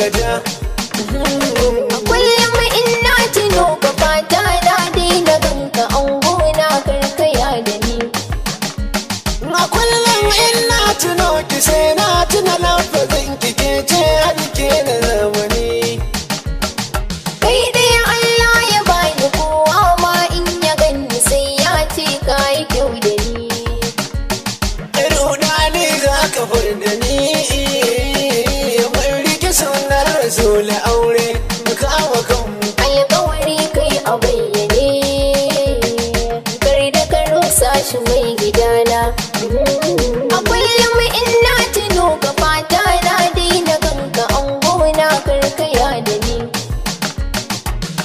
shagata. Kullum ina tuno ka fata na daina ganka angona karkaya da ni. A kullum ina tuno ki sai na tuna lafazin ki ke ce harke na zamani. Kai dai Allah ya bani kowa ma in ya gani sai ya ce ka yi kyau da ni. Runa ne za ka furda ni, mun rike sunan Rasul aure mu kawo kanmu. Alƙawari kai a bayyane, kar da ka rusa shi mai gidana. A kullum ina tuno ka fata na daina ganka angona karkaya da ni.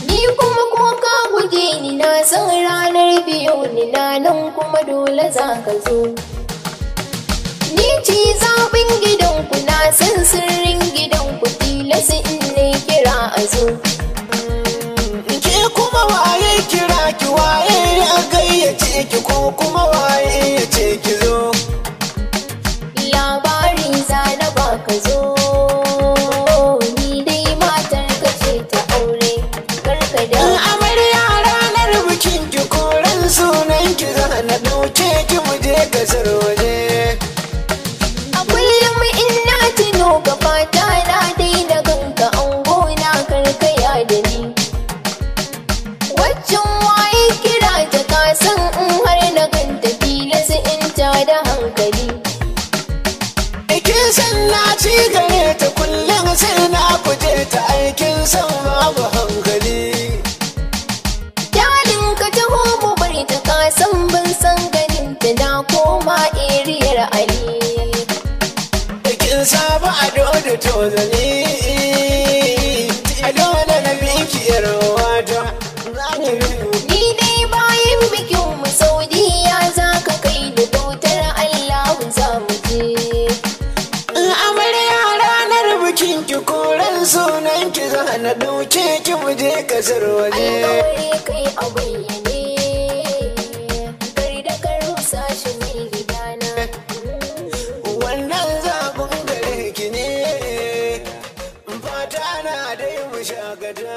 Ni kuma ko ka guje ni na san ranar biyu ni na nan kuma dole za ka zo. Ni ce zaɓin gidanku na san sirrin gidanku tilasi in ne kira a zo. Ke kuma waye kira ki, waye ya gayyace ki, ko kuma waye ya ce ki zo. Labari za na baka zo, ni dai matar ka ce ta aure karka da. Amarya ranar bikin ki, koren sunan ki za na ɗauke ki mu je kasar waje. A kullum ina tuno ka fata na daina ganka angona karkaya da ni. Waccan waye kira ta kasan in har na ganta filasi in ta da hankali. Aikin san na ci gare ta kullum sai na kuje ta aikin san babu hankali. Dalin ka taho mu bari ta kasan ban san ganin ta na koma eriyar Ali. Aikin sabu ado da tozali, a dole na biki yarwata za ki biyu. Ni dai bayan bikin mu Saudiya za ka kai da bautar Allah za mu je. Amarya ranar bikin ki, koren sunan ki za na ɗauke ki mu je kasar waje. Alƙawari kai a bayyane, kar da ka rusa shi mai gidana. Wannan zaɓin gare ki ne, fata na dai mu shagata.